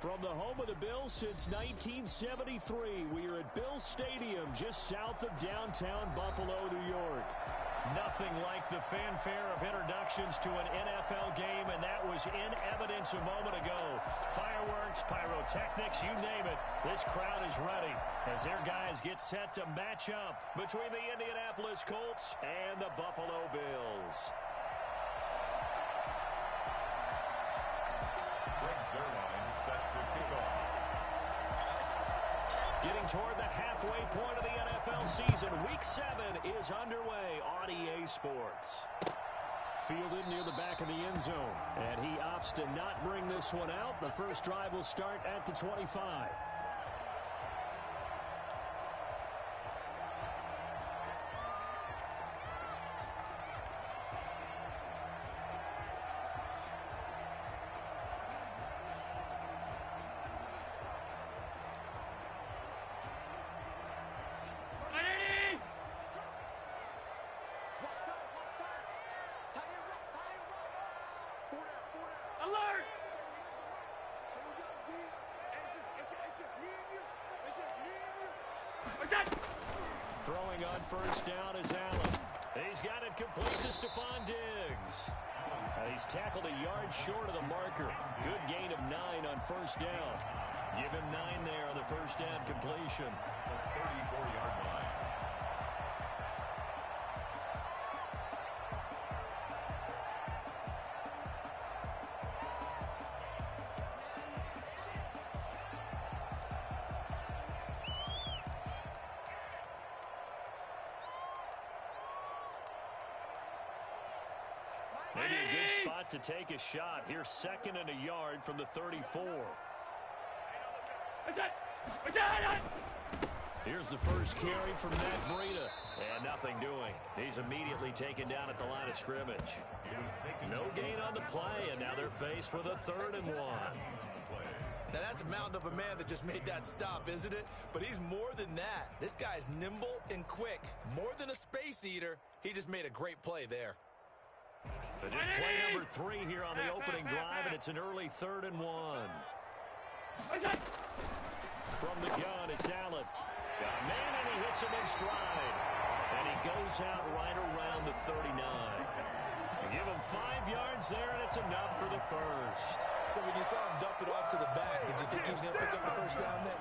From the home of the Bills since 1973, we are at Bills Stadium just south of downtown Buffalo, New York. Nothing like the fanfare of introductions to an NFL game, and that was in evidence a moment ago. Fireworks, pyrotechnics, you name it. This crowd is ready as their guys get set to match up between the Indianapolis Colts and the Buffalo Bills. Set to kick off. Getting toward the halfway point of the NFL season, Week 7 is underway on EA Sports. Fielded near the back of the end zone, and he opts to not bring this one out. The first drive will start at the 25. Throwing on first down is Allen. He's got it complete to Stephon Diggs. He's tackled a yard short of the marker. Good gain of 9 on first down. Give him 9 there on the first down completion. The 34-yard line. Maybe a good spot to take a shot. Here's second and a yard from the 34. Here's the first carry from Matt Breida. And nothing doing. He's immediately taken down at the line of scrimmage. No gain on the play, and now they're faced with a 3rd and 1. Now, that's a mountain of a man that just made that stop, isn't it? But he's more than that. This guy's nimble and quick. More than a space eater, he just made a great play there. But just play number 3 here on the opening drive, and it's an early 3rd and 1. From the gun, it's Allen. Got a man, and he hits him in stride. And he goes out right around the 39. Give him 5 yards there, and it's enough for the first. So when you saw him dump it off to the back, did you think he was going to pick up the first down there?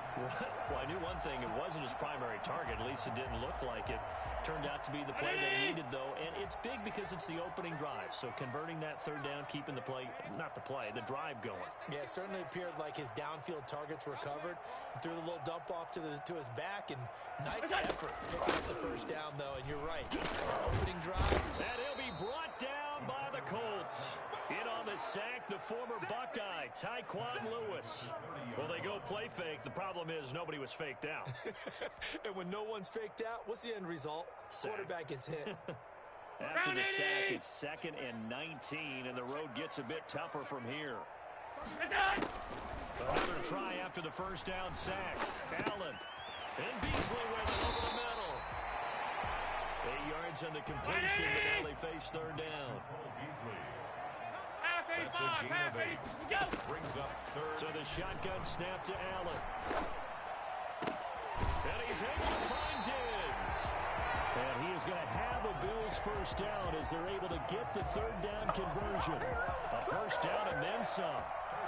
Well, I knew one thing. It wasn't his primary target. At least it didn't look like it. Turned out to be the play they needed, though. And it's big because it's the opening drive. So converting that 3rd down, keeping the play, not the play, the drive going. Yeah, it certainly appeared like his downfield targets were covered. He threw the little dump off to his back, and nice effort picking up the first down, though. And you're right. Opening drive. And he'll be brought down by the Colts. In on the sack, the former Buckeye, Tyquan Lewis. Well, they go play fake. The problem is nobody was faked out. And when no one's faked out, what's the end result? Sack. Quarterback gets hit. After the sack, it's 2nd and 19, and the road gets a bit tougher from here. Another try after the first down sack. Allen. And Beasley with it over the middle. 8 yards on the completion, but now they face 3rd down. That's a gain of 8. Brings up 3rd. So the shotgun snap to Allen. And he's able to find Diggs. And he is going to have a Bills first down as they're able to get the 3rd down conversion. A first down and then some.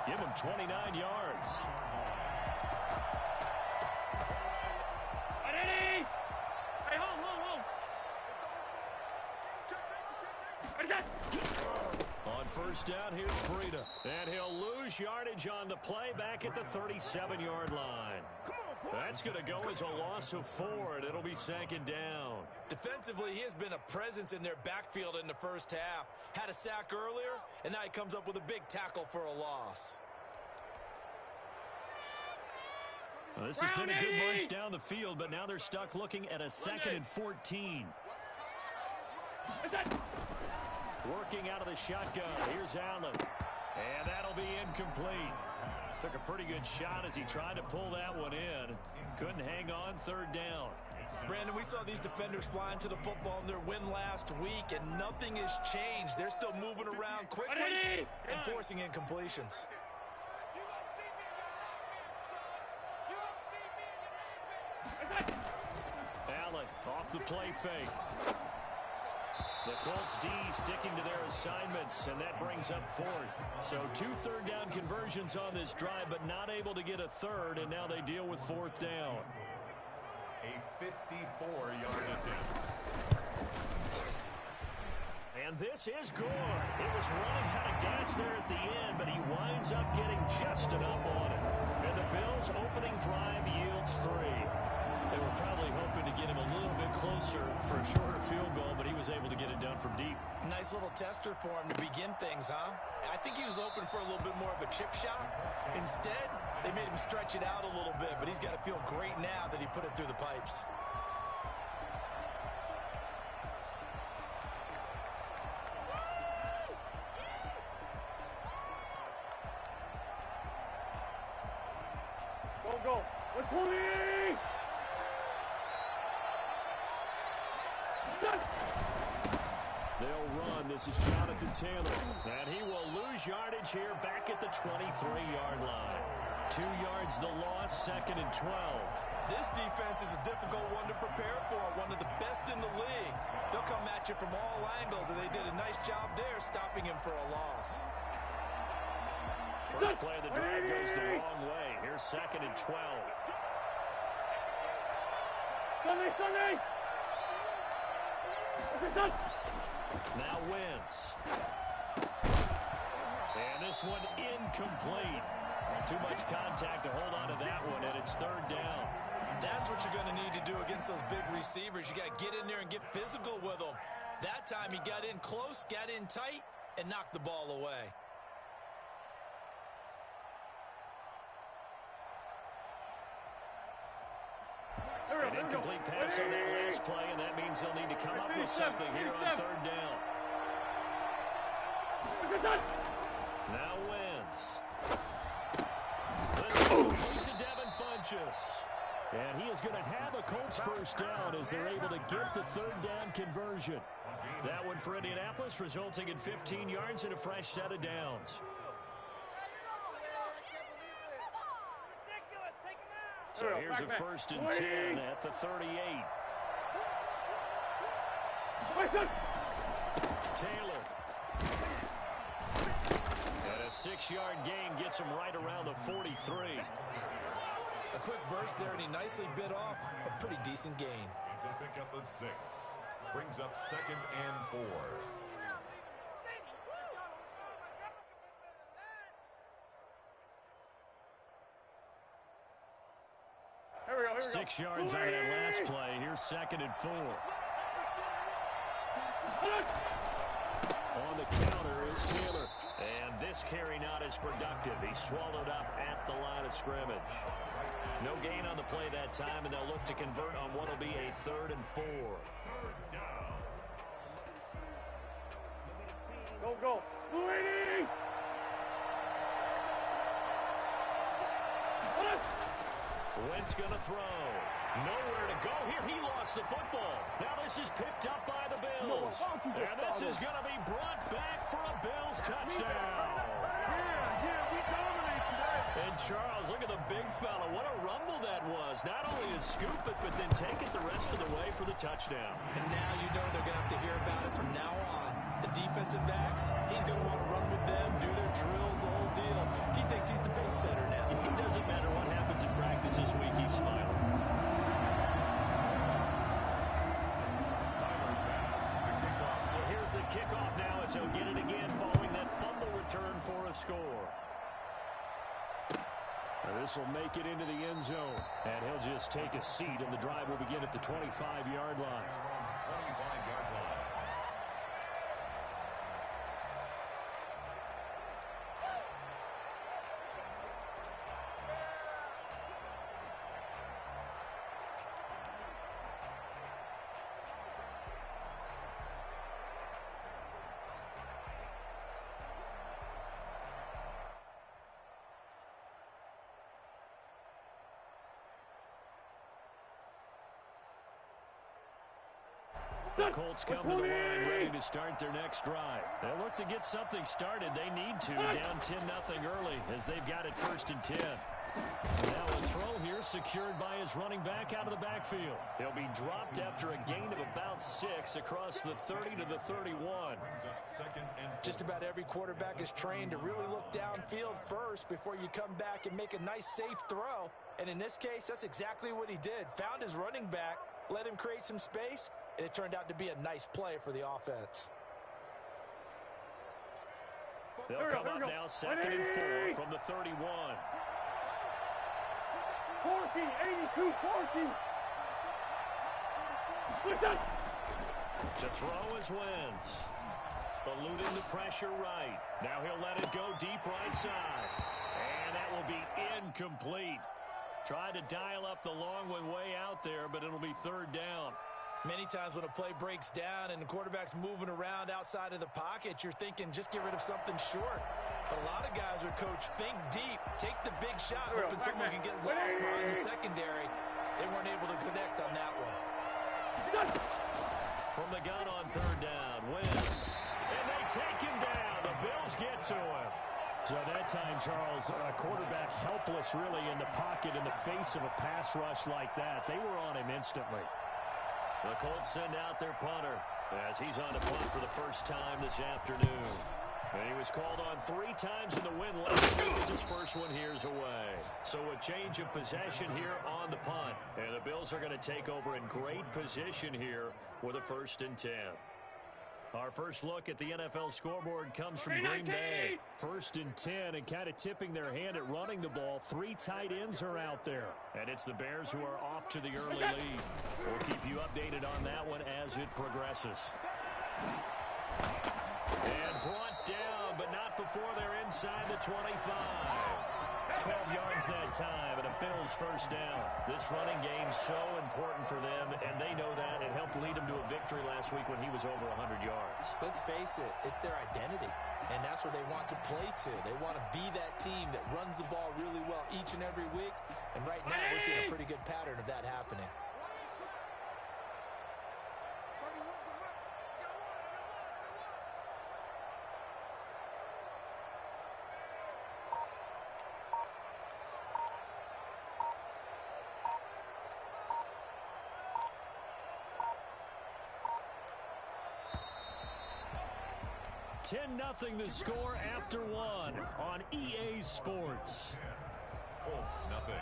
Give him 29 yards. On first down, here's Breida. And he'll lose yardage on the play back at the 37-yard line. That's going to go as a loss of 4, and it'll be 2nd down. Defensively, he has been a presence in their backfield in the first half. Had a sack earlier, and now he comes up with a big tackle for a loss. Well, this has been a good march down the field, but now they're stuck looking at a 2nd and 14. Working out of the shotgun. Here's Allen. And that'll be incomplete. Took a pretty good shot as he tried to pull that one in. Couldn't hang on 3rd down. Brandon, we saw these defenders flying to the football in their win last week, and nothing has changed. They're still moving around quickly and forcing incompletions. the play fake. The Colts D sticking to their assignments, and that brings up fourth. So 2 third-down conversions on this drive, but not able to get a third, and now they deal with fourth down. A 54-yard attempt. And this is good. It was running out of gas there at the end, but he winds up getting just enough on it. And the Bills' opening drive yields 3. They were probably hoping to get him a little bit closer for a shorter field goal, but he was able to get it done from deep. Nice little tester for him to begin things, huh? I think he was hoping for a little bit more of a chip shot. Instead, they made him stretch it out a little bit, but he's got to feel great now that he put it through the pipes. Go. 120! They'll run. This is Jonathan Taylor. And he will lose yardage here back at the 23-yard line. 2 yards the loss, 2nd and 12. This defense is a difficult one to prepare for, one of the best in the league. They'll come at you from all angles, and they did a nice job there stopping him for a loss. First play of the drive goes the wrong way. Here's 2nd and 12. Sunday! Now Wentz. And this one incomplete. Too much contact to hold on to that one, and it's 3rd down. That's what you're going to need to do against those big receivers. You got to get in there and get physical with them. That time he got in close, got in tight, and knocked the ball away. An incomplete pass on that last play, and that means they'll need to come up with something here on 3rd down. Now Wentz. Let's complete to Devin Funchess. And he is going to have a Colts first down as they're able to get the 3rd down conversion. That one for Indianapolis, resulting in 15 yards and a fresh set of downs. So here's a 1st and 10 at the 38. Taylor. And a 6-yard gain gets him right around the 43. A quick burst there, and he nicely bit off a pretty decent gain. It's a pickup of 6. Brings up 2nd and 4. Here we go. 6 yards on that last play. Here's 2nd and 4. On the counter is Taylor. And this carry not as productive. He's swallowed up at the line of scrimmage. No gain on the play that time, and they'll look to convert on what will be a 3rd and 4. Go. Bleeding! Wentz going to throw. Nowhere to go here. He lost the football. Now this is picked up by the Bills. And this is going to be brought back for a Bills touchdown. We dominate today. And Charles, look at the big fella. What a rumble that was. Not only to scoop it, but then take it the rest of the way for the touchdown. And now you know they're going to have to hear about it from now on. The defensive backs, he's going to want to run with them, do their drills, the whole deal. He thinks he's the pace setter now. It doesn't matter what happens in practice this week. He's smiling. So here's the kickoff now as he'll get it again following that fumble return for a score. This will make it into the end zone. And he'll just take a seat, and the drive will begin at the 25-yard line. 25-yard line. The Colts come to the line ready to start their next drive. They'll look to get something started. They need to, down 10-0 early as they've got it 1st and 10. Now a throw here secured by his running back out of the backfield. He'll be dropped after a gain of about 6 across the 30 to the 31. Just about every quarterback is trained to really look downfield first before you come back and make a nice safe throw. And in this case, that's exactly what he did. Found his running back, let him create some space, and it turned out to be a nice play for the offense. They'll come up now 2nd and 4 from the 31. 40, 82, 40. To throw is Wentz. Eluding the pressure right. Now he'll let it go deep right side. And that will be incomplete. Tried to dial up the long one way out there, but it'll be 3rd down. Many times when a play breaks down and the quarterback's moving around outside of the pocket, you're thinking just get rid of something short. But a lot of guys are coached, think deep, take the big shot, hoping someone can get lost behind the secondary. They weren't able to connect on that one. From the gun on 3rd down, Wentz. And they take him down. The Bills get to him. So that time, Charles, a quarterback helpless really in the pocket in the face of a pass rush like that. They were on him instantly. The Colts send out their punter as he's on to punt for the first time this afternoon. And he was called on 3 times in the win last week as his first one here's away. So a change of possession here on the punt. And the Bills are going to take over in great position here with a 1st and 10. Our first look at the NFL scoreboard comes from Green Bay. 1st and 10 and kind of tipping their hand at running the ball. 3 tight ends are out there. And it's the Bears who are off to the early lead. We'll keep you updated on that one as it progresses. And brought down, but not before they're inside the 25. 12 yards that time, and a Bills 1st down. This running game so important for them, and they know that. It helped lead them to a victory last week when he was over 100 yards. Let's face it, it's their identity, and that's where they want to play to. They want to be that team that runs the ball really well each and every week, and right now we're seeing a pretty good pattern of that happening. Nothing the score after 1 on EA Sports. Colts, nothing.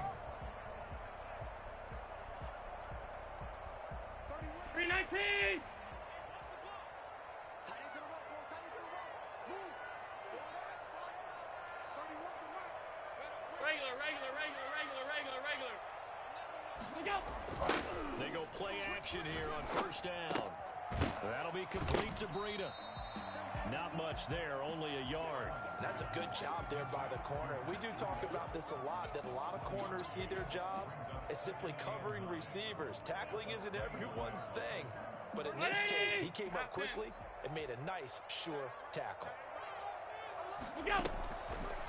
319. Regular. They go play action here on 1st down. That'll be complete to Breida. Not much there, only a yard. That's a good job there by the corner. We do talk about this a lot, that a lot of corners see their job as simply covering receivers. Tackling isn't everyone's thing. But in this case, he came up quickly and made a nice, sure tackle.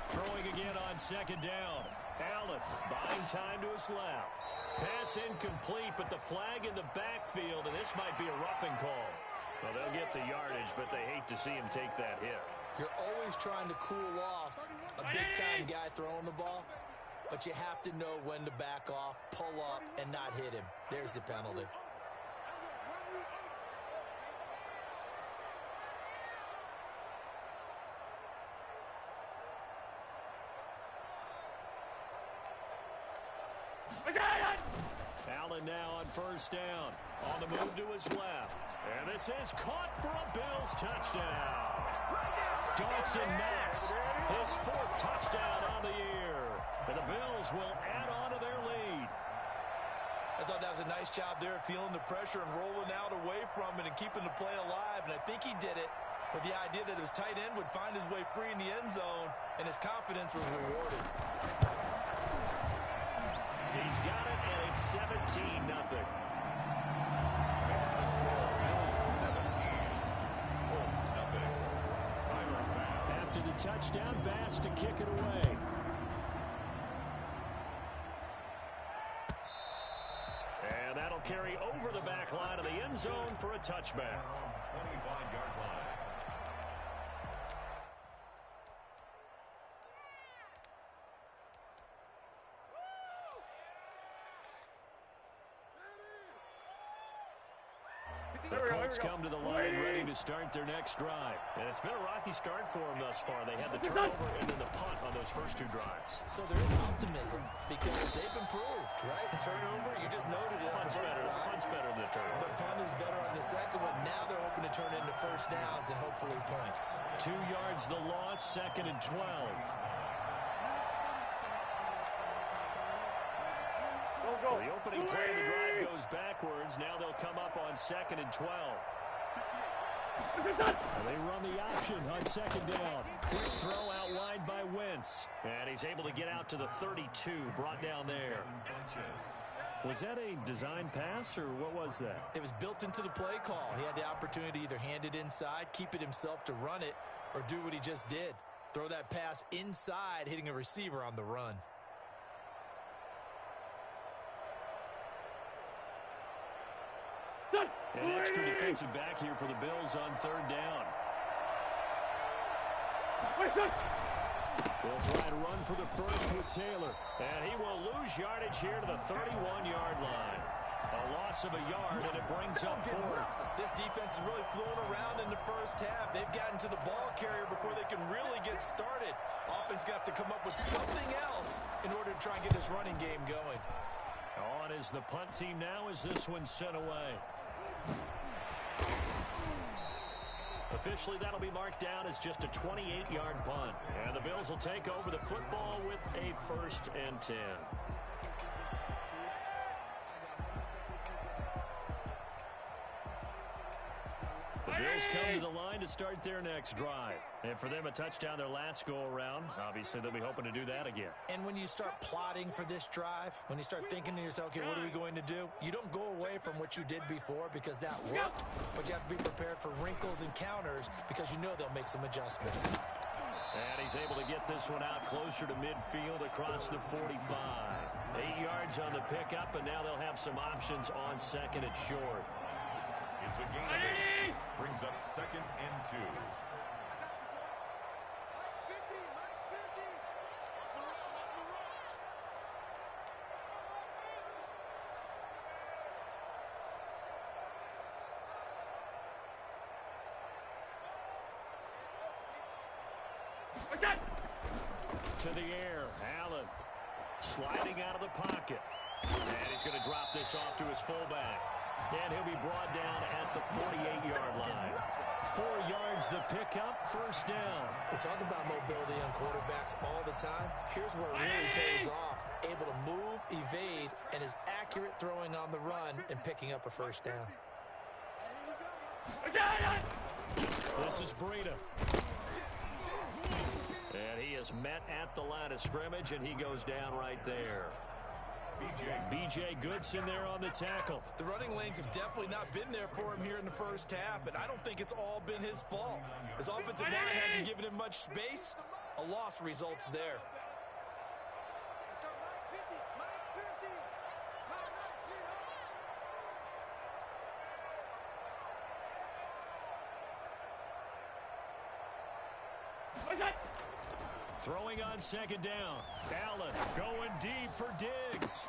Throwing again on 2nd down. Allen buying time to his left. Pass incomplete, but the flag in the backfield, and this might be a roughing call. Well, they'll get the yardage, but they hate to see him take that hit. You're always trying to cool off a big-time guy throwing the ball, but you have to know when to back off, pull up, and not hit him. There's the penalty. Allen now on 1st down. On the move to his left. And this is caught for a Bills touchdown. Dawson Knox, his 4th touchdown on the year. And the Bills will add on to their lead. I thought that was a nice job there, feeling the pressure and rolling out away from it and keeping the play alive. And I think he did it with the idea that his tight end would find his way free in the end zone, and his confidence was rewarded. He's got it, and it's 17-0. Makes the score Bills 17. Colts, nothing. Tyler Bass. After the touchdown, Bass to kick it away. carry over the back line of the end zone for a touchback. 25-yard line. The Colts come to the line ready to start their next drive. And it's been a rocky start for them thus far. They had the turnover and then the punt on those first 2 drives. So there is optimism because they've improved, right? Turnover, you just noted it. Punt's better than the turnover. The punt is better on the second one. Now they're hoping to turn it into first downs and hopefully points. 2 yards the loss, 2nd and 12. Well, the opening play of the drive goes backwards. Now they'll come up on 2nd and 12. And they run the option on 2nd down. Quick throw out wide by Wentz. And he's able to get out to the 32, brought down there. Was that a design pass, or what was that? It was built into the play call. He had the opportunity to either hand it inside, keep it himself to run it, or do what he just did. Throw that pass inside, hitting a receiver on the run. An extra defensive back here for the Bills on 3rd down. They'll try to run for the first with Taylor. And he will lose yardage here to the 31-yard line. A loss of a yard, and it brings up 4th. This defense is really flown around in the first half. They've gotten to the ball carrier before they can really get started. Offense going to have to come up with something else in order to try and get this running game going. On is the punt team now as this one's sent away. Officially, that'll be marked down as just a 28-yard punt. And the Bills will take over the football with a 1st and 10. The Bills come to the line to start their next drive. And for them, a touchdown their last go-around. Obviously, they'll be hoping to do that again. And when you start plotting for this drive, when you start thinking to yourself, okay, what are we going to do? You don't go away from what you did before because that worked. But you have to be prepared for wrinkles and counters because you know they'll make some adjustments. And he's able to get this one out closer to midfield across the 45. 8 yards on the pickup, and now they'll have some options on 2nd and short. It's a gain of 8. Brings up 2nd and 2. To the air, Allen sliding out of the pocket. And he's going to drop this off to his fullback. And he'll be brought down at the 48-yard line. 4 yards the pickup, 1st down. They talk about mobility on quarterbacks all the time. Here's where it really pays off. Able to move, evade, and is accurate throwing on the run and picking up a 1st down. This is Breida. And he is met at the line of scrimmage, and he goes down right there. B.J. Goodson there on the tackle. The running lanes have definitely not been there for him here in the first half, and I don't think it's all been his fault. His offensive line hasn't given him much space. A loss results there. Throwing on 2nd down. Allen going deep for Diggs.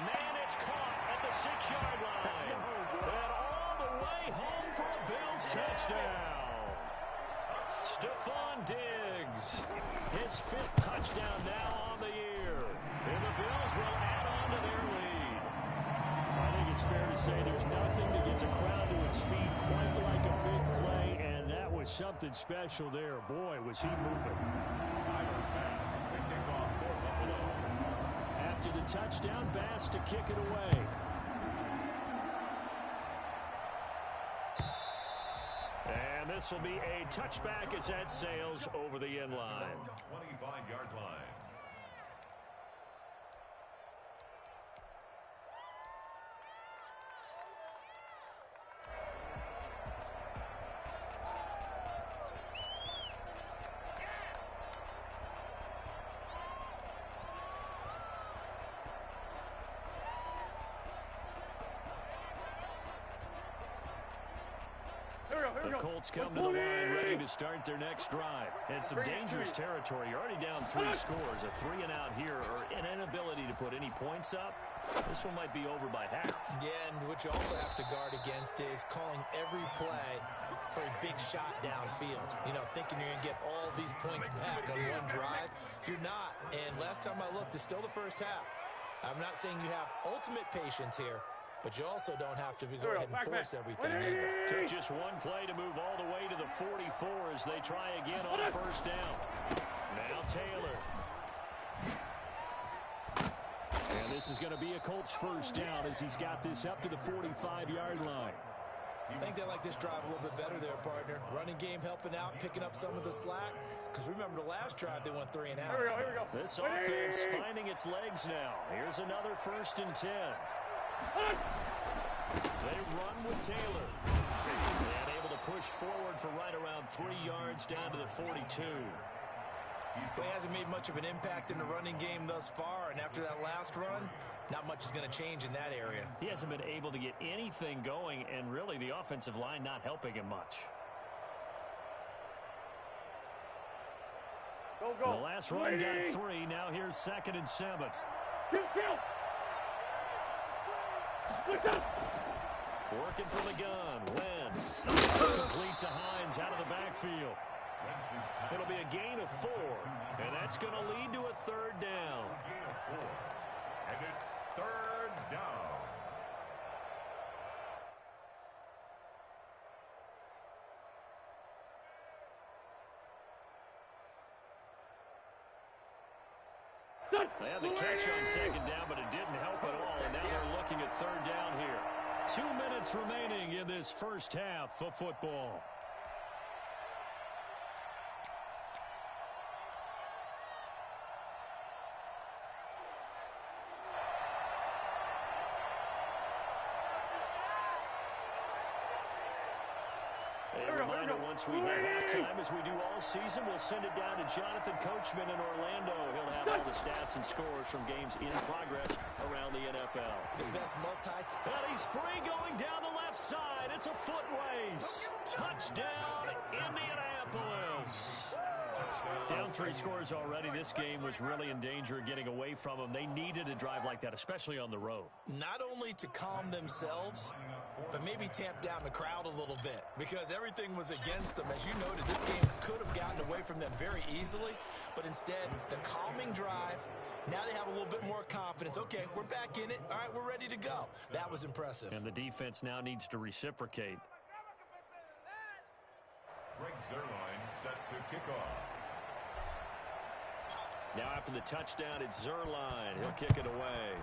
Man, it's caught at the 6-yard line. And all the way home for a Bills touchdown. Stephon Diggs. His 5th touchdown now on the year. And the Bills will add on to their lead. I think it's fair to say there's nothing that gets a crowd to its feet quite like a big play. And that was something special there. Boy, was he moving. After the touchdown, Bass to kick it away. And this will be a touchback as that sails over the end line. 25-yard line. The Colts come to the line ready to start their next drive. And some dangerous territory. You're already down 3 scores. A 3-and-out here or an inability to put any points up. This one might be over by half. Yeah, and what you also have to guard against is calling every play for a big shot downfield. You know, thinking you're going to get all these points back on one drive. You're not. And last time I looked, it's still the first half. I'm not saying you have ultimate patience here, but you also don't have to go ahead and force everything either. Took just one play to move all the way to the 44 as they try again on first down. Now Taylor. And this is going to be a Colts first down as he's got this up to the 45-yard line. I think they like this drive a little bit better there, partner. Running game helping out, picking up some of the slack. Because remember the last drive, they went 3 and out. Here we go. This offense finding its legs now. Here's another 1st and 10. They run with Taylor. And able to push forward for right around 3 yards down to the 42. He hasn't made much of an impact in the running game thus far, and after that last run, not much is going to change in that area. He hasn't been able to get anything going, and really the offensive line not helping him much. Go. The last run got 3. Now here's 2nd and 7. Kill. Working for the gun. Wentz. Complete to Hines out of the backfield. It'll be a gain of 4, and that's going to lead to a 3rd down. And it's 3rd down. They had the catch on 2nd down, but it didn't help at all, and now they're looking at 3rd down here. 2 minutes remaining in this first half of football. Once we hit halftime, as we do all season, we'll send it down to Jonathan Coachman in Orlando. He'll have all the stats and scores from games in progress around the NFL. The best And he's free going down the left side. It's a foot race. Touchdown, Indianapolis. Down 3 scores already. This game was really in danger of getting away from them. They needed a drive like that, especially on the road. Not only to calm themselves, but maybe tamp down the crowd a little bit because everything was against them. As you noted, this game could have gotten away from them very easily, but instead, the calming drive, now they have a little bit more confidence. Okay, we're back in it. All right, we're ready to go. That was impressive. And the defense now needs to reciprocate. Greg Zuerlein set to kick off. Now after the touchdown, it's Zuerlein. He'll kick it away.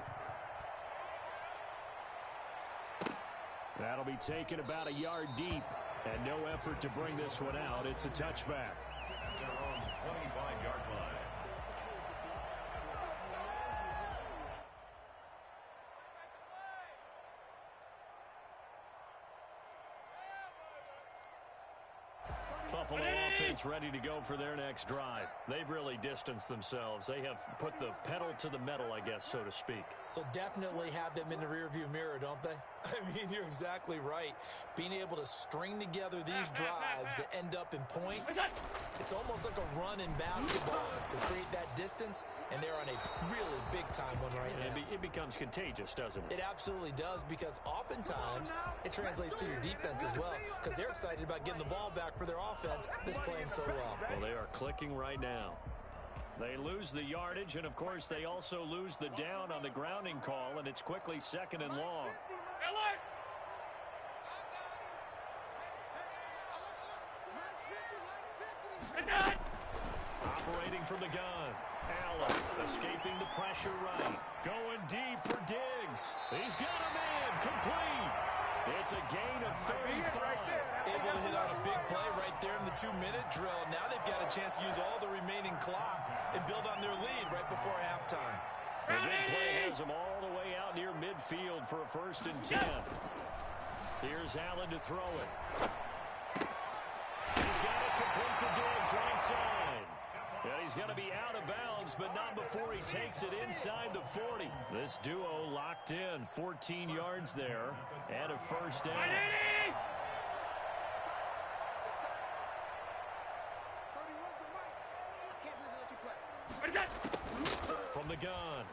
That'll be taken about a yard deep. And no effort to bring this one out. It's a touchback. At their own 25-yard line. Buffalo offense ready to go for their next drive. They've really distanced themselves. They have put the pedal to the metal, I guess, so to speak. So definitely have them in the rearview mirror, don't they? I mean, you're exactly right. Being able to string together these drives that end up in points, it's almost like a run in basketball to create that distance, and they're on a really big-time one right now. It becomes contagious, doesn't it? It absolutely does, because oftentimes it translates to your defense as well, because they're excited about getting the ball back for their offense that's playing so well. Well, they are clicking right now. They lose the yardage, and, of course, they also lose the down on the grounding call, and it's quickly 2nd and long. Operating from the gun. Allen escaping the pressure right. Going deep for Diggs. He's got him in. Complete. It's a gain of 35. Able to hit on a big play right there in the 2-minute drill. Now they've got a chance to use all the remaining clock and build on their lead right before halftime. The big play has them all the way out near midfield for a 1st and 10. Here's Allen to throw it. He's got it complete to Diggs right side. And he's going to be out of bounds, but not before he takes it inside the 40. This duo locked in, 14 yards there, and a 1st down. From the gun,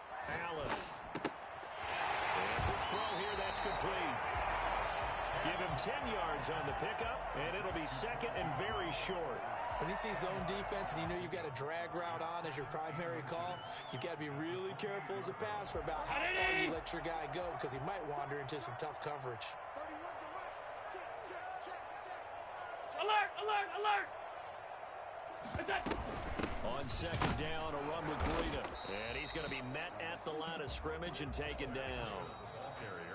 Allen. And quick throw here, that's complete. Give him 10 yards on the pickup, and it'll be second and very short. When you see zone defense and you know you've got a drag route on as your primary call, you've got to be really careful as a passer about how far you let your guy go because he might wander into some tough coverage. Alert, alert, alert! That's it! On second down, a run with Breida. And he's going to be met at the line of scrimmage and taken down.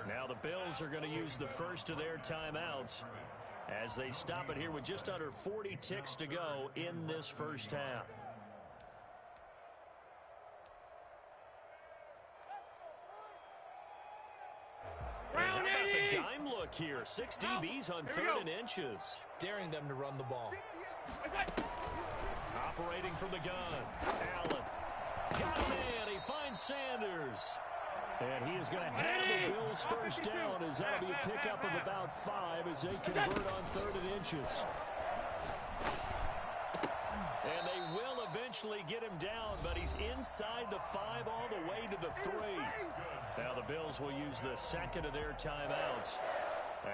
Now the Bills are going to use the first of their timeouts as they stop it here with just under 40 ticks to go in this first half. And how about the dime look here? 6 DBs on 3rd and inches. Daring them to run the ball. Operating from the gun, Allen. Got a man, he finds Sanders. And he is going to have the Bills first down as that'll be a pickup of about 5 as they convert on 3rd and inches. And they will eventually get him down, but he's inside the 5 all the way to the 3. Now the Bills will use the second of their timeouts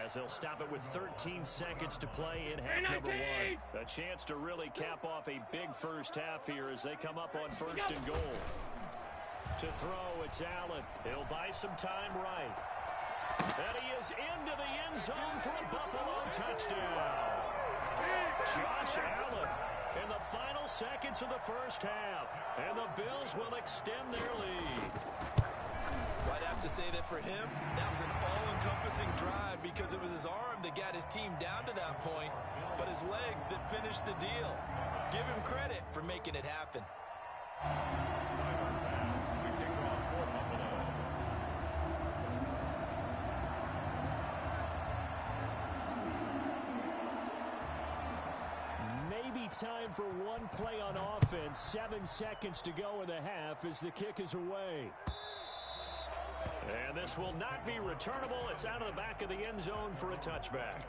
as they'll stop it with 13 seconds to play in half number 1. A chance to really cap off a big first half here as they come up on 1st and goal. To throw, it's Allen. He'll buy some time right. And he is into the end zone for a Buffalo touchdown. Josh Allen in the final seconds of the first half. And the Bills will extend their lead. I'd have to say that for him, that was an all-encompassing drive because it was his arm that got his team down to that point, but his legs that finished the deal. Give him credit for making it happen. Maybe time for one play on offense. 7 seconds to go in the half as the kick is away. And this will not be returnable. It's out of the back of the end zone for a touchback.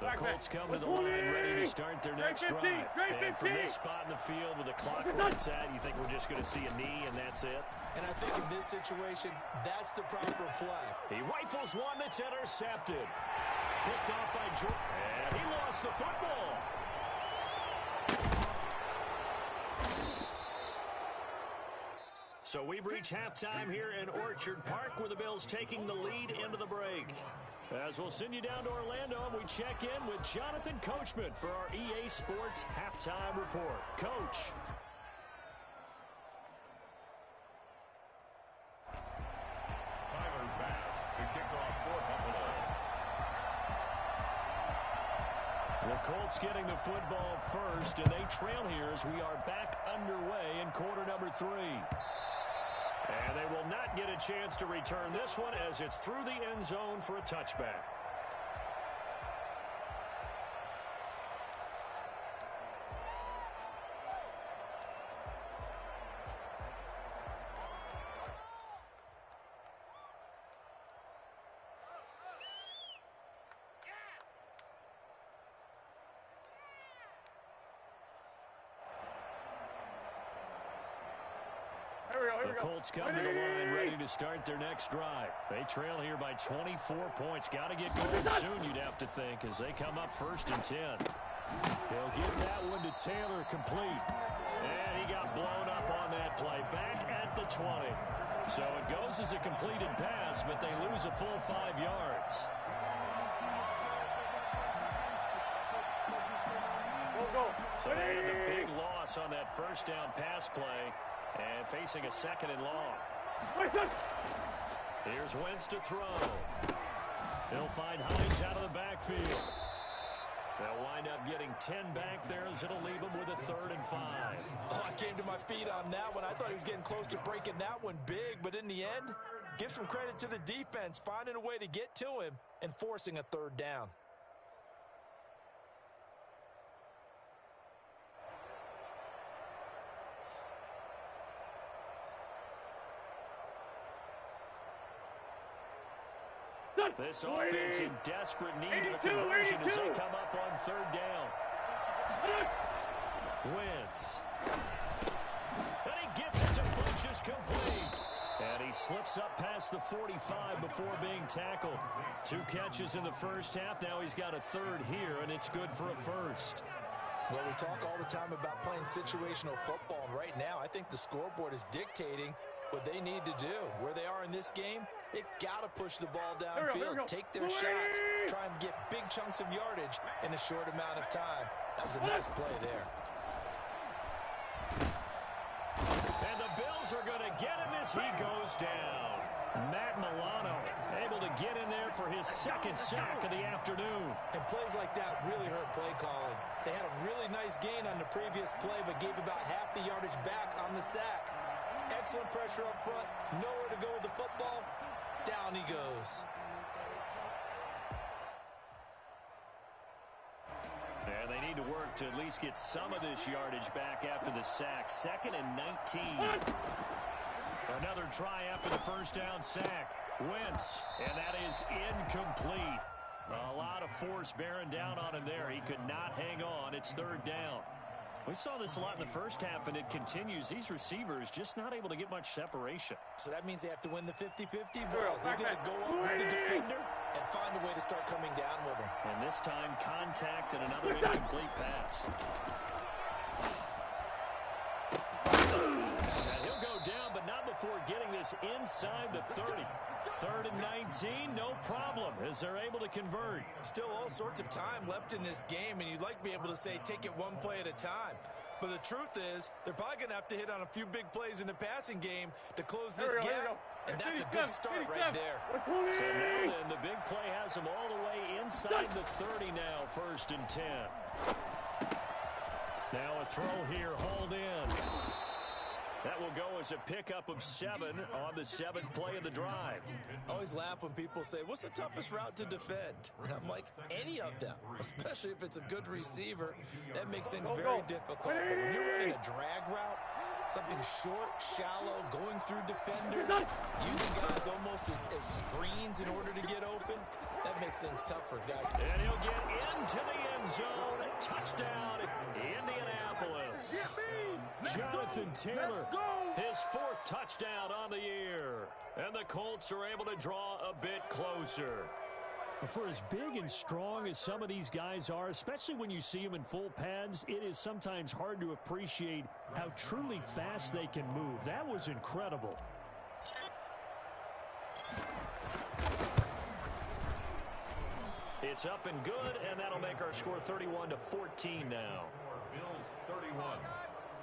The Colts come to the line ready to start their next drive. And from this spot in the field with the clock where it's at, you think we're just going to see a knee and that's it? And I think in this situation, that's the proper play. He rifles one that's intercepted. Picked off by Jordan. And he lost the football. So we've reached halftime here in Orchard Park with the Bills taking the lead into the break. As we'll send you down to Orlando, and we check in with Jonathan Coachman for our EA Sports Halftime Report. Coach. Tyler Bass to kick off for Buffalo. The Colts getting the football first, and they trail here as we are back underway in quarter number 3. And they will not get a chance to return this one as it's through the end zone for a touchback. The Colts come to the line ready to start their next drive. They trail here by 24 points. Got to get going soon, you'd have to think, as they come up 1st and 10. They'll give that one to Taylor complete. And he got blown up on that play. Back at the 20. So it goes as a completed pass, but they lose a full 5 yards. So they had the big loss on that first down pass play. And facing a 2nd and long. Here's Wentz to throw. He'll find Hines out of the backfield. They'll wind up getting 10 back there as it'll leave them with a 3rd and 5. Oh, I came to my feet on that one. I thought he was getting close to breaking that one big, but in the end, give some credit to the defense, finding a way to get to him and forcing a 3rd down. This offense in desperate need of a conversion as they come up on 3rd down. Wentz. And he gets it to Bush, is complete. And he slips up past the 45 before being tackled. 2 catches in the first half. Now he's got a 3rd here, and it's good for a 1st. Well, we talk all the time about playing situational football, and right now I think the scoreboard is dictating what they need to do. Where they are in this game, they've got to push the ball downfield, take their shots, try and get big chunks of yardage in a short amount of time. That was a nice play there. And the Bills are going to get him as he goes down. Matt Milano able to get in there for his 2nd sack of the afternoon. And plays like that really hurt play calling. They had a really nice gain on the previous play, but gave about half the yardage back on the sack. Excellent pressure up front, nowhere to go with the football. Down he goes. And they need to work to at least get some of this yardage back after the sack. 2nd and 19. Another try after the 1st down sack. Wentz, and that is incomplete. A lot of force bearing down on him there. He could not hang on. It's 3rd down. We saw this a lot in the first half, and it continues. These receivers just not able to get much separation. So that means they have to win the 50-50 balls. They've got to go up with the defender and find a way to start coming down with him. And this time, contact and another incomplete pass. And he'll go down, but not before getting this inside the 30. 3rd and 19, no problem, as they're able to convert. Still all sorts of time left in this game, and you'd like to be able to say take it one play at a time. But the truth is, they're probably going to have to hit on a few big plays in the passing game to close this gap, and that's a good start right there. So now then, the big play has them all the way inside the 30 now, 1st and 10. Now a throw here, hauled in. That will go as a pickup of 7 on the 7th play of the drive. I always laugh when people say, what's the toughest route to defend? And I'm like, any of them, especially if it's a good receiver. That makes things very difficult. But when you're running a drag route, something short, shallow, going through defenders, using guys almost as screens in order to get open, that makes things tough for guys. And he'll get into the end zone. Touchdown, Indianapolis. Jonathan Taylor, his 4th touchdown on the year. And the Colts are able to draw a bit closer. For as big and strong as some of these guys are, especially when you see them in full pads, it is sometimes hard to appreciate how truly fast they can move. That was incredible. It's up and good, and that'll make our score 31-14 now. Bills 31,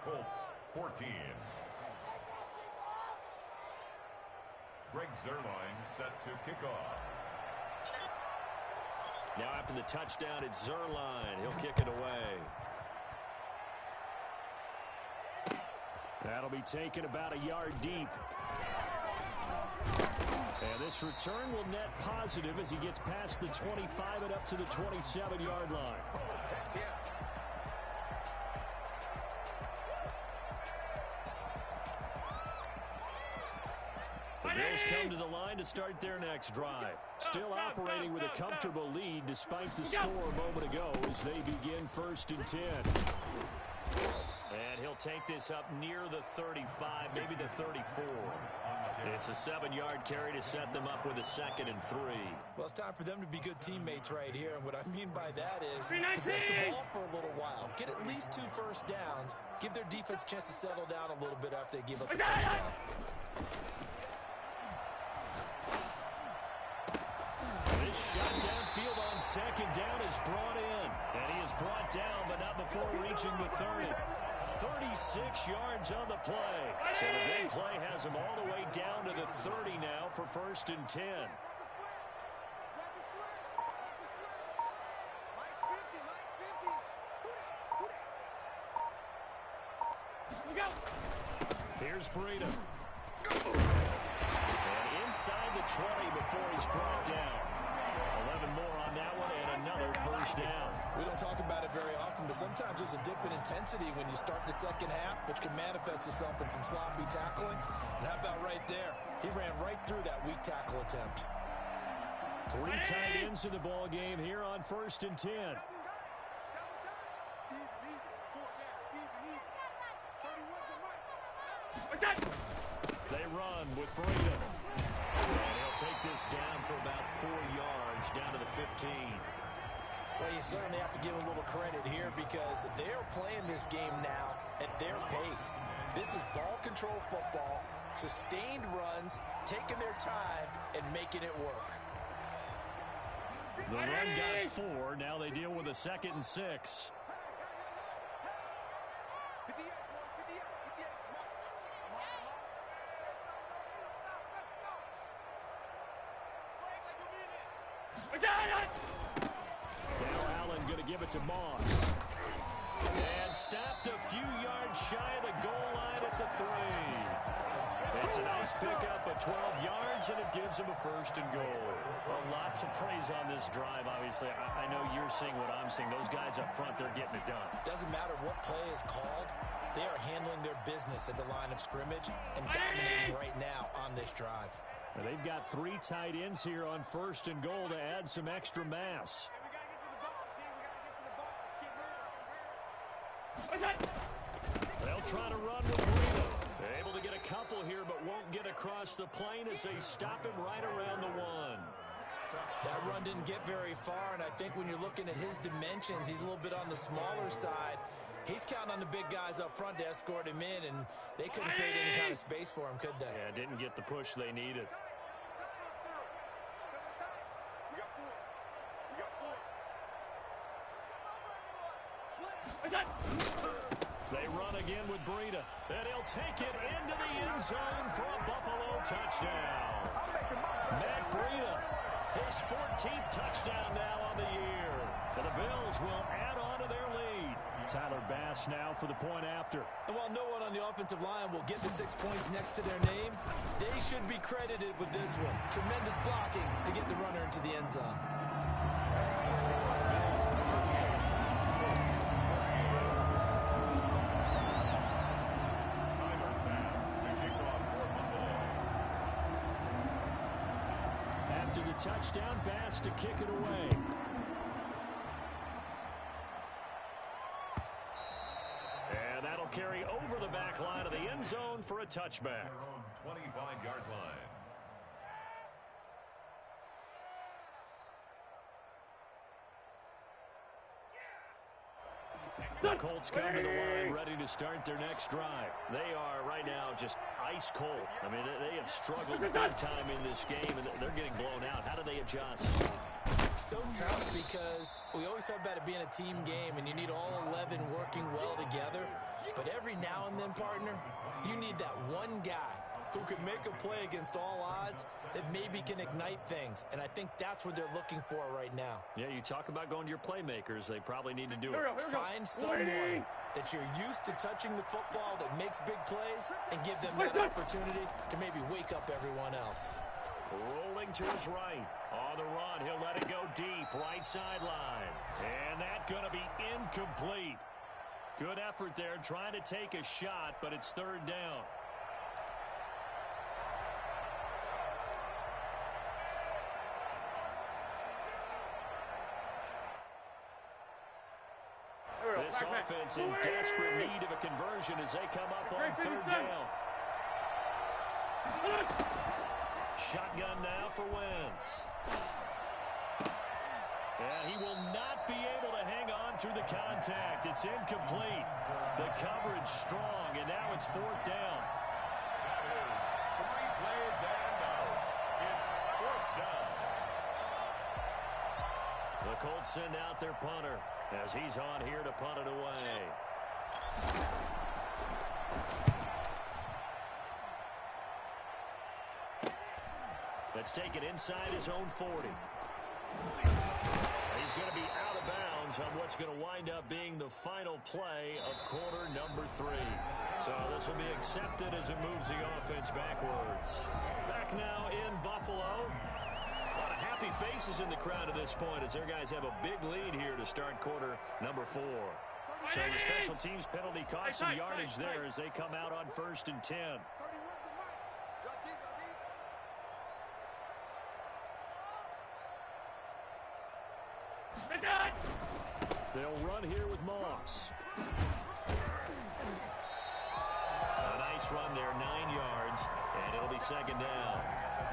Colts 14. Greg Zuerlein set to kick off. Now after the touchdown, it's Zuerlein. He'll kick it away. That'll be taken about a yard deep. And this return will net positive as he gets past the 25 and up to the 27-yard line. The Bills come to the line to start their next drive. Still operating with a comfortable lead despite the score a moment ago as they begin 1st and 10. And he'll take this up near the 35, maybe the 34. It's a 7-yard carry to set them up with a 2nd and 3. Well, it's time for them to be good teammates right here. And what I mean by that is possess the ball for a little while. Get at least 2 first downs. Give their defense a chance to settle down a little bit after they give up a touchdown. This shot downfield on 2nd down is brought in. And he is brought down, but not before reaching the 30. 36 yards on the play. So the big play has him all the way down to the 30 now for 1st and 10. Here's Breida. And inside the 20 before he's brought down. 11 more on that one and another first down. We don't talk about it very often, but sometimes there's a dip in intensity when you start the second half, which can manifest itself in some sloppy tackling. And how about right there? He ran right through that weak tackle attempt. 3 tight ends in the ball game here on 1st and 10. They run with Breida. They'll take this down for about 4 yards, down to the 15. Well, you certainly have to give a little credit here because they're playing this game now at their pace. This is ball control football, sustained runs, taking their time, and making it work. The run got 4. Now they deal with a 2nd and 6. Now Allen going to give it to Moss. And stopped a few yards shy of the goal line at the 3. It's a nice pickup of 12 yards, and it gives him a 1st and goal. A lot to praise on this drive, obviously. I know you're seeing what I'm seeing. Those guys up front, they're getting it done. Doesn't matter what play is called. They are handling their business at the line of scrimmage and dominating right now on this drive. And they've got 3 tight ends here on 1st and goal to add some extra mass. They'll try to run with Breida. They're able to get a couple here, but won't get across the plane as they stop him right around the 1. That run didn't get very far, and I think when you're looking at his dimensions, he's a little bit on the smaller side. He's counting on the big guys up front to escort him in, and they couldn't create any kind of space for him, could they? Yeah, didn't get the push they needed. They run again with Breida, and he'll take it into the end zone for a Buffalo touchdown. Matt Breida, his 14th touchdown now on the year. And the Bills will add on to their lead. Tyler Bass now for the point after. And while no one on the offensive line will get the 6 points next to their name, they should be credited with this one. Tremendous blocking to get the runner into the end zone. After the touchdown, Bass to kick it away. And that'll carry over the back line of the end zone for a touchback. 25-yard line. The Colts come to the line ready to start their next drive. They are right now just ice cold. I mean, they have struggled big time in this game, and they're getting blown out. How do they adjust? So tough because we always talk about it being a team game, and you need all 11 working well together. But every now and then, partner, you need that one guy who can make a play against all odds that maybe can ignite things. And I think that's what they're looking for right now. Yeah, you talk about going to your playmakers. They probably need to do it. Find someone that you're used to touching the football that makes big plays and give them that opportunity to maybe wake up everyone else. Rolling to his right. On the run, he'll let it go deep, right sideline. And that's going to be incomplete. Good effort there, trying to take a shot, but it's 3rd down. This offense in desperate need of a conversion as they come up on 3rd down. Shotgun now for Wentz. And he will not be able to hang on through the contact. It's incomplete. The coverage strong, and now it's 4th down. That is 3 plays and out. It's 4th down. The Colts send out their punter as he's on here to punt it away. Let's take it inside his own 40. He's going to be out of bounds hands on what's going to wind up being the final play of quarter number 3. So this will be accepted as it moves the offense backwards. Back now in Buffalo. A lot of happy faces in the crowd at this point as their guys have a big lead here to start quarter number 4. So the special teams penalty cost some yardage there as they come out on 1st and 10. They'll run here with Moss. A nice run there, 9 yards, and it'll be 2nd down.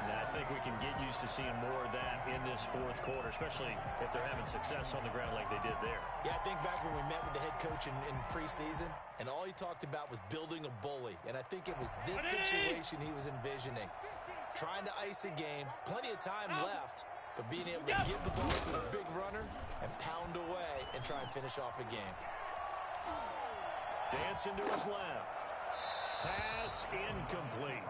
And I think we can get used to seeing more of that in this 4th quarter, especially if they're having success on the ground like they did there. Yeah, I think back when we met with the head coach in preseason, and all he talked about was building a bully. And I think it was this situation he was envisioning. Trying to ice a game, plenty of time left, but being able to give the ball to his big runner and pound away and try and finish off a game. Dancing to his left. Pass incomplete.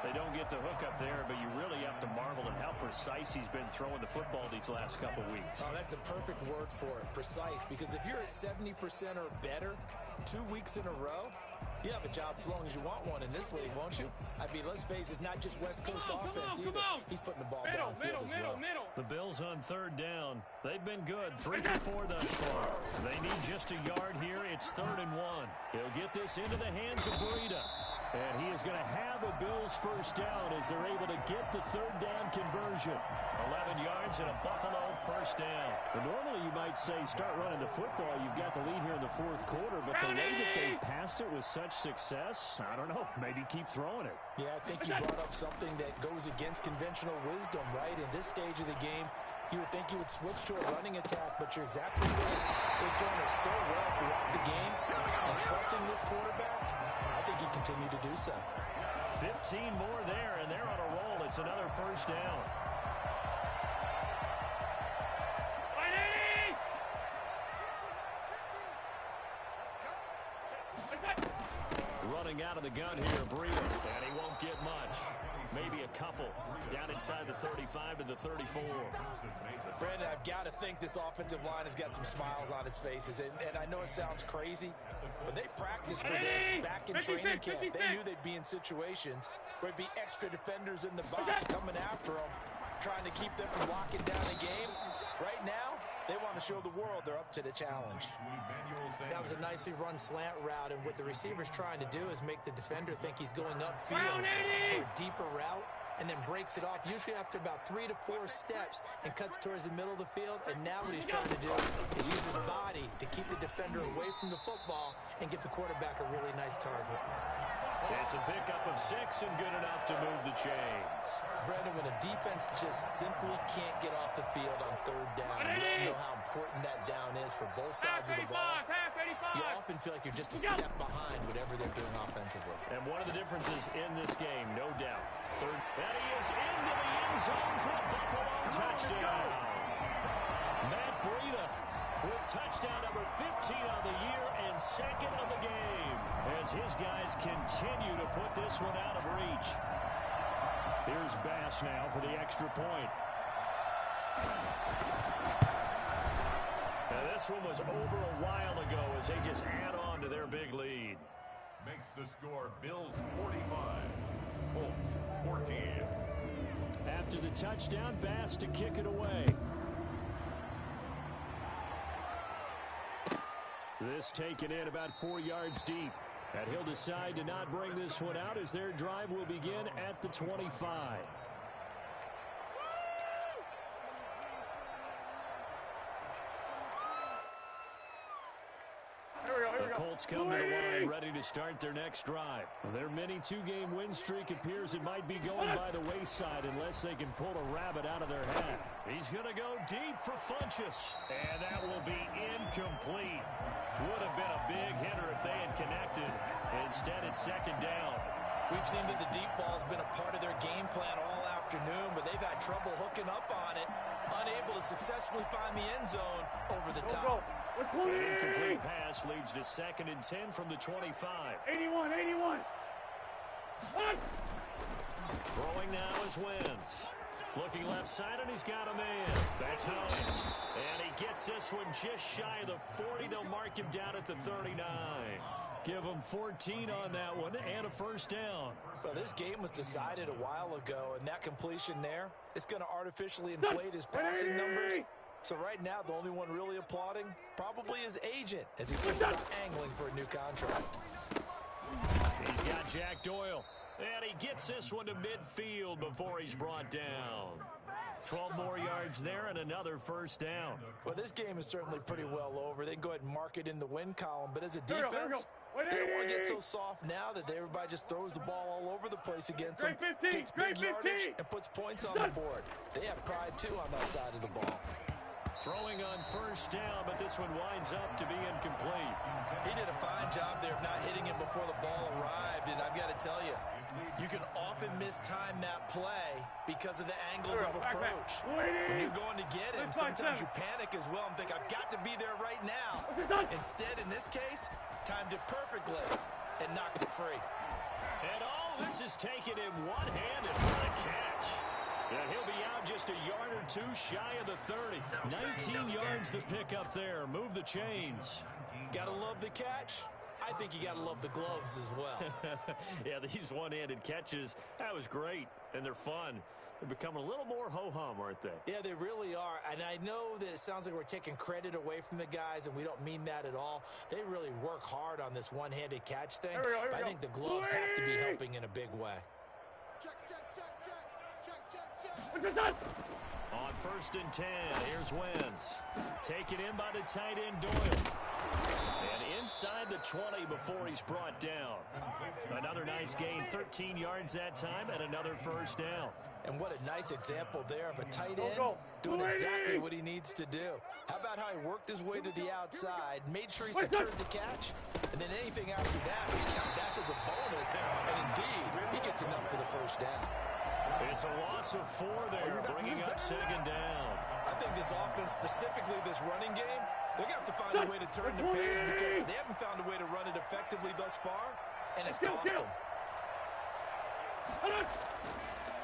They don't get the hook up there, but you really have to marvel at how precise he's been throwing the football these last couple weeks. Oh, that's the perfect word for it, precise, because if you're at 70% or better 2 weeks in a row, you have a job as long as you want one in this league, won't you? I mean, let's face it, it's not just West Coast offense either. He's putting the ball downfield as well. The Bills on 3rd down. They've been good. 3 for 4 thus far. They need just a yard here. It's 3rd and 1. He'll get this into the hands of Breida. And he is going to have a Bills 1st down as they're able to get the 3rd down conversion. 11 yards and a Buffalo 1st down. And normally you might say start running the football. You've got the lead here in the 4th quarter, but the way that they passed it with such success, I don't know, maybe keep throwing it. Yeah, I think you brought up something that goes against conventional wisdom, right? In this stage of the game, you would think you would switch to a running attack, but you're exactly right. They've thrown it so well throughout the game, and trusting this quarterback, I think he continued to do so. 15 more there, and they're on a roll. It's another 1st down. Running out of the gun here, Breida, and he won't get much. Maybe a couple. Down inside the 35 to the 34. Brandon, I've got to think this offensive line has got some smiles on its faces. And I know it sounds crazy, but they practiced for this back in training camp. They knew they'd be in situations where it'd be extra defenders in the box coming after them, trying to keep them from locking down the game. Right now, they want to show the world they're up to the challenge. That was a nicely run slant route, and what the receiver's trying to do is make the defender think he's going upfield for a deeper route, and then breaks it off, usually after about 3 to 4 steps, and cuts towards the middle of the field. And now what he's trying to do is use his body to keep the defender away from the football and give the quarterback a really nice target. It's a pickup of 6 and good enough to move the chains. Brandon, when a defense just simply can't get off the field on 3rd down, we all know how important that down is for both sides of the ball. You often feel like you're just a step behind whatever they're doing offensively. And one of the differences in this game, no doubt. And he is into the end zone for a Buffalo touchdown. Matt Breida with touchdown number 15 on the year and 2nd of the game as his guys continue to put this one out of reach. Here's Bass now for the extra point. Now this one was over a while ago as they just add on to their big lead. Makes the score Bills 45, Colts 14. After the touchdown, Bass to kick it away. This taken in about 4 yards deep. And he'll decide to not bring this one out as their drive will begin at the 25. The Colts come to the line ready to start their next drive. Their mini 2-game win streak appears it might be going by the wayside unless they can pull a rabbit out of their hat. He's going to go deep for Funchess. And that will be incomplete. Would have been a big hitter if they had connected. Instead, it's 2nd down. We've seen that the deep ball's been a part of their game plan all afternoon, but they've had trouble hooking up on it, unable to successfully find the end zone over the top. An incomplete pass leads to 2nd and 10 from the 25. 81. Throwing now is Wentz. Looking left side, and he's got a man. That's Hines. And he gets this one just shy of the 40. They'll mark him down at the 39. Give him 14 on that one and a first down. Well, this game was decided a while ago, and that completion there, it's going to artificially inflate his passing numbers. So right now, the only one really applauding probably his agent as he thinks about angling for a new contract. He's got Jack Doyle. And he gets this one to midfield before he's brought down. 12 more yards there and another first down. Well, this game is certainly pretty well over. They can go ahead and mark it in the win column. But as a defense, they don't want to get so soft now that everybody just throws the ball all over the place against them, gets big yardage, and puts points on the board. They have pride, too, on that side of the ball. Throwing on first down, but this one winds up to be incomplete. He did a fine job there of not hitting him before the ball arrived, and I've got to tell you, you can often mistime that play because of the angles of approach. When you're going to get him, sometimes you panic as well and think, I've got to be there right now. Instead, in this case, timed it perfectly and knocked it free. And this is taken him one-handed for a catch. Yeah, he'll be out just a yard or two shy of the 30. 19 yards to pick up there. Move the chains. Gotta love the catch. I think you gotta love the gloves as well. Yeah, these one-handed catches, that was great, and they're fun. They're becoming a little more ho-hum, aren't they? Yeah, they really are. And I know that it sounds like we're taking credit away from the guys, and we don't mean that at all. They really work hard on this one-handed catch thing. But I think the gloves have to be helping in a big way. On 1st and 10, here's Wentz. Taken in by the tight end Doyle. And inside the 20 before he's brought down. Another nice gain, 13 yards that time, and another first down. And what a nice example there of a tight end doing exactly what he needs to do. How about how he worked his way to the outside, made sure he secured the catch, and then anything after that, that was a bonus. And indeed, he gets enough for the first down. It's a loss of 4 there, bringing up 2nd down. I think this offense, specifically this running game, they're going to have to find a way to turn the page because they haven't found a way to run it effectively thus far, and it's cost them.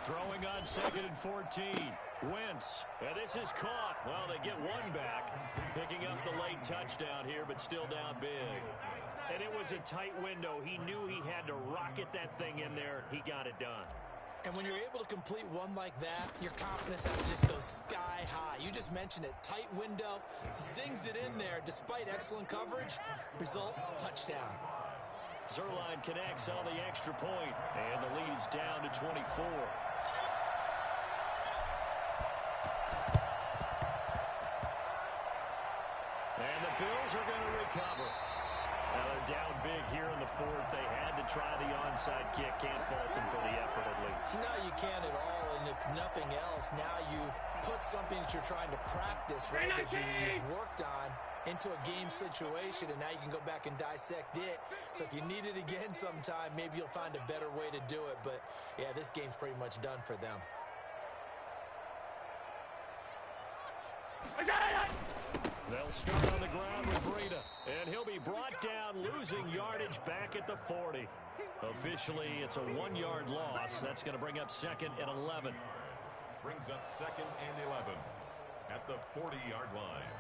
Throwing on 2nd and 14. Wentz. And this is caught. Well, they get one back. Picking up the late touchdown here, but still down big. And it was a tight window. He knew he had to rocket that thing in there. He got it done. And when you're able to complete one like that, your confidence has to just go sky high. You just mentioned it. Tight window, zings it in there despite excellent coverage. Result, touchdown. Zerline connects on the extra point, and the lead is down to 24. And the Bills are going to recover. Now they're down big here in the 4th. They had to try the onside kick. Can't fault them for the effort, at least. No, you can't at all. And if nothing else, now you've put something that you're trying to practice, right, that you've worked on into a game situation, and now you can go back and dissect it. So if you need it again sometime, maybe you'll find a better way to do it. But, yeah, this game's pretty much done for them. They'll start on the ground with Breida, and he'll be brought down, losing yardage back at the 40. Officially, it's a 1-yard loss. That's going to bring up 2nd and 11. Brings up 2nd and 11 at the 40-yard line.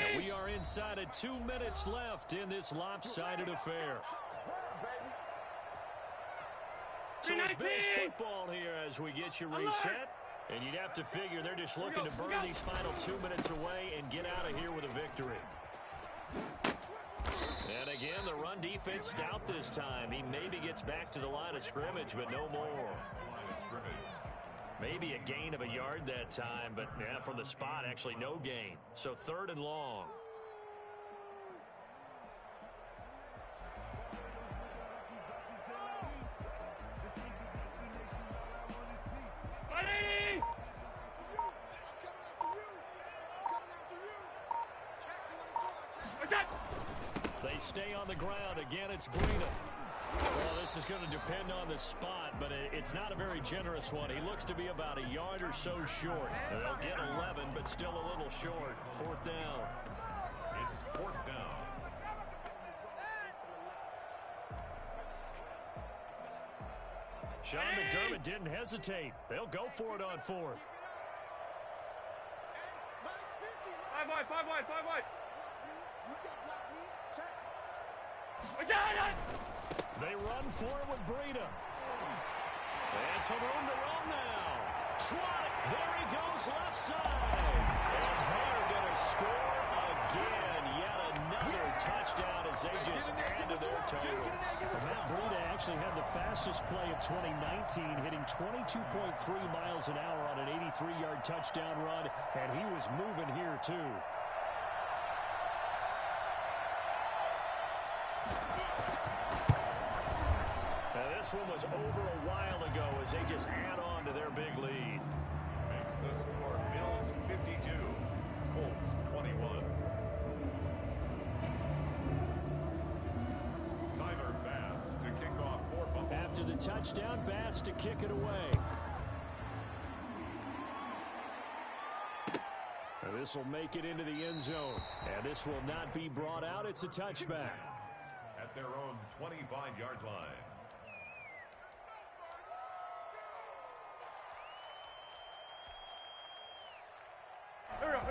And we are inside of 2 minutes left in this lopsided affair. So it's Bills football here as we get you reset. And you'd have to figure they're just looking to burn these final 2 minutes away and get out of here with a victory. And again, the run defense stout this time. He maybe gets back to the line of scrimmage, but no more. Maybe a gain of a yard that time, but yeah, from the spot, actually no gain. So 3rd and long. They stay on the ground. Again, it's Breida. Well, this is going to depend on the spot, but it's not a very generous one. He looks to be about a yard or so short. They'll get 11, but still a little short. 4th down. It's 4th down. Sean McDermott didn't hesitate. They'll go for it on fourth. 5 wide, 5 wide, 5 wide. They run for it with Breida. And some room to run now. Trot, there he goes left side. And they're going to score again. Yet another touchdown as they just add to their totals. Matt Breida actually had the fastest play of 2019, hitting 22.3 miles an hour on an 83-yard touchdown run, and he was moving here too. This one was over a while ago as they just add on to their big lead. Makes the score Bills 52, Colts 21. Tyler Bass to kick off for Buffalo. After the touchdown, Bass to kick it away. This will make it into the end zone. And this will not be brought out. It's a touchback. At their own 25-yard line.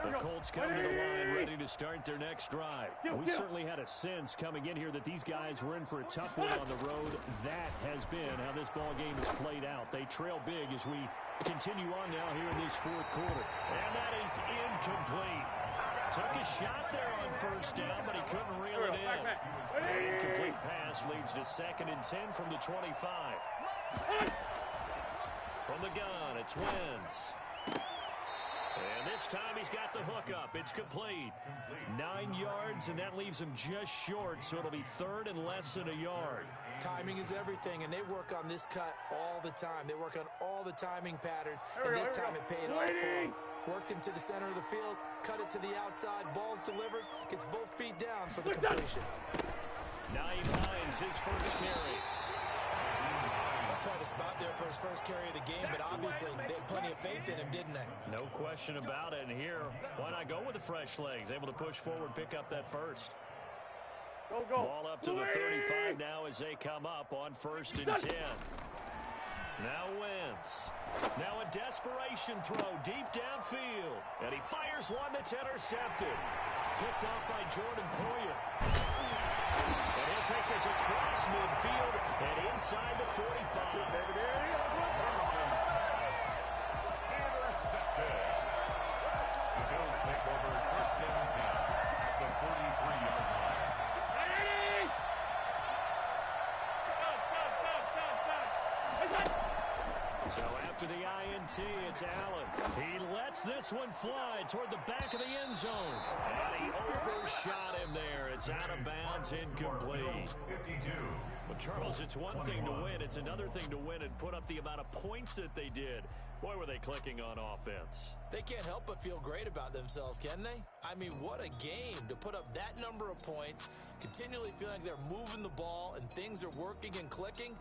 The Colts come to the line ready to start their next drive. We certainly had a sense coming in here that these guys were in for a tough one on the road. That has been how this ball game is played out. They trail big as we continue on now here in this fourth quarter. And that is incomplete. Took a shot there on first down, but he couldn't reel it in. The incomplete pass leads to 2nd and 10 from the 25. From the gun, it's Wentz. And this time he's got the hook up. It's complete. 9 yards, and that leaves him just short, so it'll be 3rd and less than a yard. Timing is everything, and they work on this cut all the time. They work on all the timing patterns, and this time it paid off for him. Worked him to the center of the field, cut it to the outside, ball's delivered, gets both feet down for the completion. Naeem Hines, his first carry. That's quite a spot there for his first carry of the game, but obviously they had plenty of faith in him, didn't they? No question about it. And here, why not go with the fresh legs? Able to push forward, pick up that first. Go, go. Ball up to the 35 now as they come up on 1st and 10. Now Wentz. Now a desperation throw deep downfield. And he fires one that's intercepted. Picked off by Jordan Poyer. And he'll take this across midfield and inside the 45. Intercepted. The Bills take over 1st and 10 at the 43-yard line. So after the INT, it's Allen. He lets this one fly toward the back of the end zone. And he overshot him there. It's out of bounds, incomplete. 52. Well, Charles, it's one thing to win. It's another thing to win and put up the amount of points that they did. Boy, were they clicking on offense. They can't help but feel great about themselves, can they? I mean, what a game to put up that number of points, continually feeling like they're moving the ball and things are working and clicking.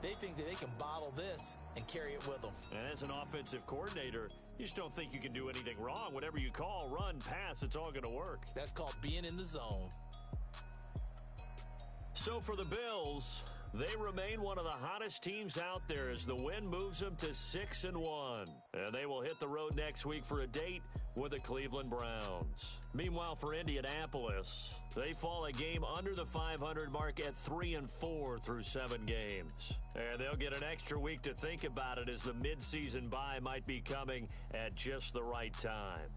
They think that they can bottle this and carry it with them. And as an offensive coordinator, you just don't think you can do anything wrong. Whatever you call, run, pass, it's all going to work. That's called being in the zone. So for the Bills, they remain one of the hottest teams out there as the win moves them to 6-1. And they will hit the road next week for a date with the Cleveland Browns. Meanwhile, for Indianapolis, they fall a game under the 500 mark at 3-4 through 7 games. And they'll get an extra week to think about it as the midseason bye might be coming at just the right time.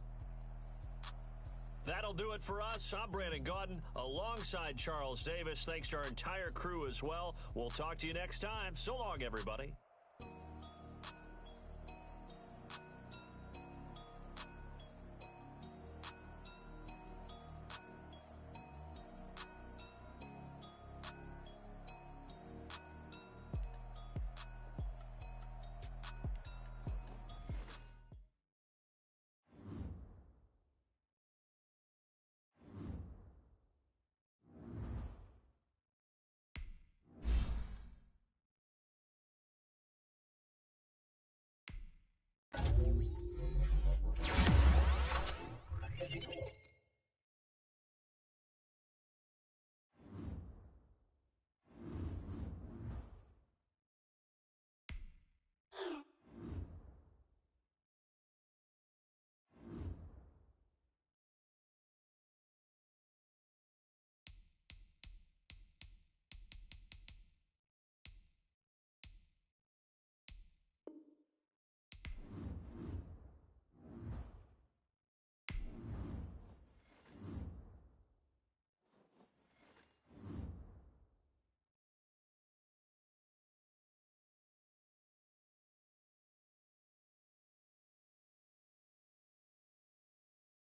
That'll do it for us. I'm Brandon Gaudin alongside Charles Davis. Thanks to our entire crew as well. We'll talk to you next time. So long, everybody.